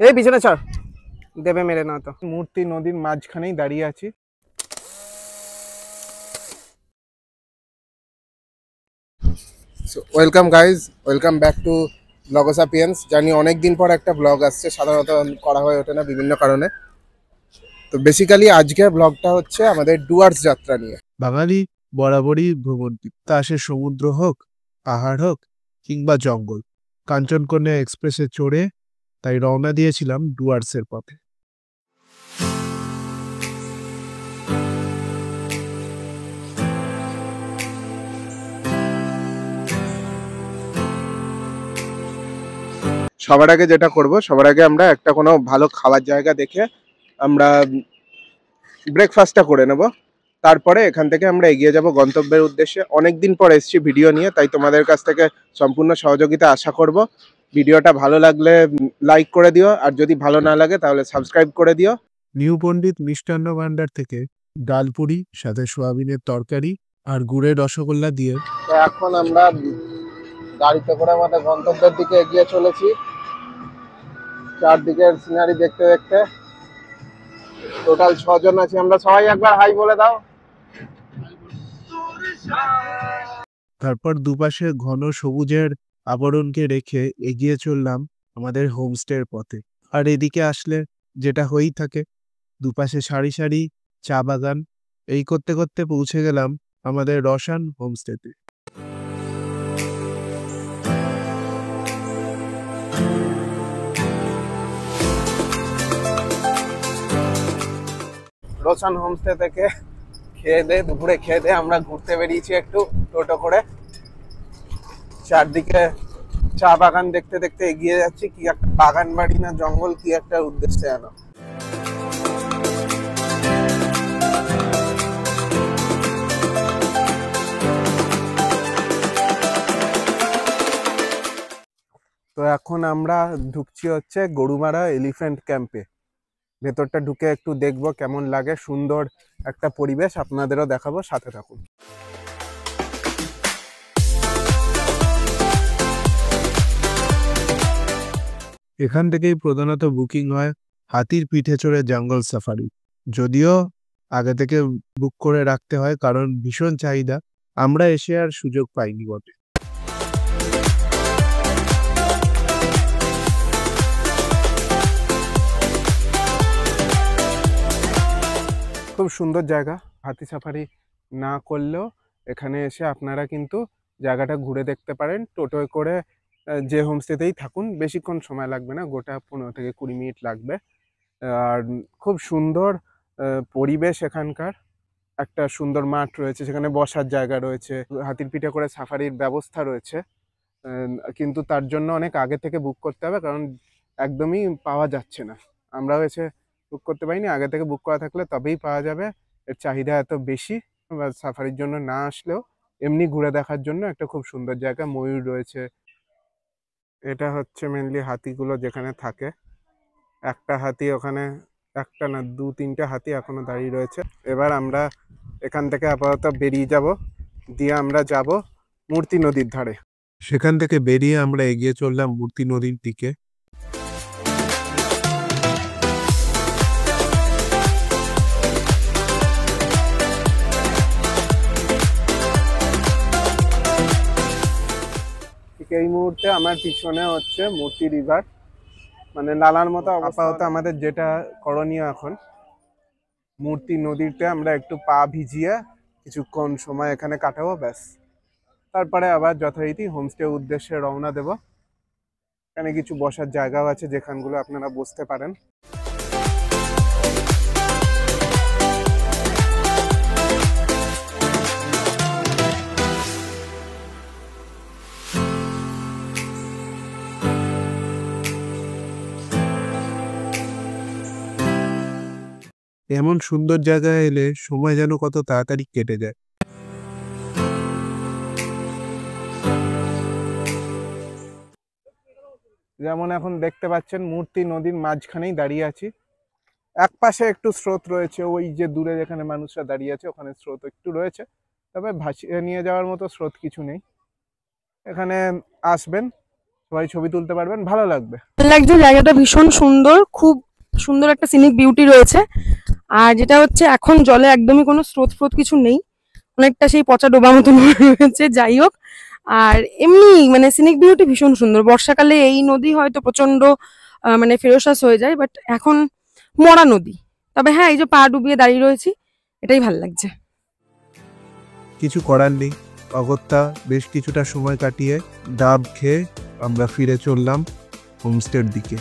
এই পিছনে ছাড়, দেবে মেরে না তো। মূর্তি নদীর মাঝখানেই দাঁড়িয়ে আছি। Welcome guys, welcome back to Blogosapiens. জানি অনেক দিন পর একটা ব্লগ আসছে, সাধারণত করা হয়ে ওঠে না বিভিন্ন কারণে। তো বেসিক্যালি আজকের ব্লগটা হচ্ছে আমাদের ডুয়ার্স যাত্রা নিয়ে। বাঙালি বরাবরই ভ্রমণ, তা সে সমুদ্র হোক, পাহাড় হোক কিংবা জঙ্গল। কাঞ্চনকন্যা এক্সপ্রেসে চড়ে তাই রওনা দিয়েছিলাম ডুয়ার্সের পথে। সবার আগে যেটা করব, সবার আগে আমরা একটা কোনো ভালো খাবার জায়গা দেখে আমরা ব্রেকফাস্টটা করে নেব। তারপরে এখান থেকে আমরা এগিয়ে যাব গন্তব্যের উদ্দেশ্যে। অনেকদিন পর এসেছি ভিডিও নিয়ে, তাই তোমাদের কাছ থেকে সম্পূর্ণ সহযোগিতা আশা করব। ভিডিওটা ভালো লাগলে লাইক করে দিও, আর যদি ভালো না লাগে তাহলে সাবস্ক্রাইব করে দিও। নিউ পণ্ডিত মিষ্টান্ন ভান্ডার থেকে ডালপুরি, সাথে সোয়াবিনের তরকারি আর গুড়ের রসগোল্লা দিয়ে এখন আমরা গাড়িতে করে আমাদের গন্তব্যের দিকে এগিয়ে চলেছি, চারদিকের সিনারি দেখতে দেখতে। টোটাল 6 জন আছি আমরা, সবাই একবার হাই বলে দাও। তারপর দুপাশে ঘন সবুজের আবরণকে রেখে এগিয়ে চললাম আমাদের হোমস্টের পথে। আর এদিকে আসলে যেটা হয়েই থাকে, দুপাশে সারি সারি চা বাগান। এই করতে করতে পৌঁছে গেলাম আমাদের রসান হোমস্টেতে। রোশন হোমস্টে থেকে দুপুরে খেয়ে দিয়ে আমরা ঘুরতে বেরিয়েছি একটু টোটো করে। চারদিকে চা বাগান দেখতে দেখতে এগিয়ে যাচ্ছি। কি একটা বাগান বাড়ি না জঙ্গল, কি একটা উদ্দেশ্যে জানো। তো এখন আমরা ঢুকছি হচ্ছে গরুমারা এলিফ্যান্ট ক্যাম্পে। ভেতরটা ঢুকে একটু দেখবো কেমন লাগে, সুন্দর একটা পরিবেশ, আপনাদেরও দেখাবো, সাথে থাকুন। এখান থেকেই প্রধানত বুকিং হয় হাতির পিঠে চড়ে জঙ্গল সাফারি। যদিও আগে থেকে বুক করে রাখতে হয়, কারণ ভীষণ চাহিদা। আমরা এসে আর সুযোগ পাইনি বটে। খুব সুন্দর জায়গা। হাতি সাফারি না করলেও এখানে এসে আপনারা কিন্তু জায়গাটা ঘুরে দেখতে পারেন। টোটোয় করে যে হোমস্টেতেই থাকুন, বেশিক্ষণ সময় লাগবে না, গোটা 15 থেকে 20 মিনিট লাগবে। আর খুব সুন্দর পরিবেশ এখানকার। একটা সুন্দর মাঠ রয়েছে, সেখানে বসার জায়গা রয়েছে, হাতির পিঠে করে সাফারির ব্যবস্থা রয়েছে। কিন্তু তার জন্য অনেক আগে থেকে বুক করতে হবে, কারণ একদমই পাওয়া যাচ্ছে না। আমরাও এসে বুক করতে পারিনি, আগে থেকে বুক করা থাকলে তবেই পাওয়া যাবে। এর চাহিদা এত বেশি। বা সাফারির জন্য না আসলেও এমনি ঘুরে দেখার জন্য একটা খুব সুন্দর জায়গা। ময়ূর রয়েছে। এটা হচ্ছে মেনলি হাতিগুলো যেখানে থাকে। একটা হাতি ওখানে, একটা না 2-3টে হাতি এখনো দাঁড়িয়ে রয়েছে। এবার আমরা এখান থেকে আপাতত বেরিয়ে যাব, দিয়ে আমরা যাব মূর্তি নদীর ধারে। সেখান থেকে বেরিয়ে আমরা এগিয়ে চললাম মূর্তি নদীর দিকে। ঠিক এই মুহূর্তে আমার পিছনে হচ্ছে মূর্তি রিভার, মানে নালার মতো। আপাতত আমাদের যেটা করণীয় এখন, মূর্তি নদীতে আমরা একটু পা ভিজিয়ে কিছুক্ষণ সময় এখানে কাটাবো, ব্যাস। তারপরে আবার যথারীতি হোমস্টে উদ্দেশ্যে রওনা দেব। এখানে কিছু বসার জায়গাও আছে, যেখানগুলো আপনারা বসতে পারেন। এমন সুন্দর জায়গায় এলে সময় যেন কত তাড়াতাড়ি কেটে যায়। যেমন এখন দেখতে পাচ্ছেন, মূর্তি নদীর মাঝখানেই দাঁড়িয়ে আছি। এক পাশে একটু স্রোত রয়েছে, ওই যে দূরে যেখানে মানুষরা দাঁড়িয়ে আছে ওখানে স্রোত একটু রয়েছে, তবে ভাসিয়ে নিয়ে যাওয়ার মতো স্রোত কিছু নেই। এখানে আসবেন, সবাই ছবি তুলতে পারবেন, ভালো লাগবে। লাগছে জায়গাটা ভীষণ সুন্দর, খুব সুন্দর একটা সিনিক বিউটি রয়েছে। আর যেটা হচ্ছে এখন জলে একদমই কোনো স্রোত কিছু নেই, অনেকটা সেই পচা ডোবা মতন রয়েছে, যাই হোক। আর এমনি মানে সিনিক বিউটি ভীষণ সুন্দর। বর্ষাকালে এই নদী হয়তো প্রচন্ড মানে ফেরোসাস হয়ে যায়, বাট এখন মরা নদী। তবে হ্যাঁ, এই যে পা ডুবিয়ে দাঁড়িয়ে রয়েছি, এটাই ভাল লাগছে। কিছু করার নেই, অগত্যা বেশ কিছুটা সময় কাটিয়ে ডাব খেয়ে আমরা ফিরে চললাম হোমস্টের দিকে।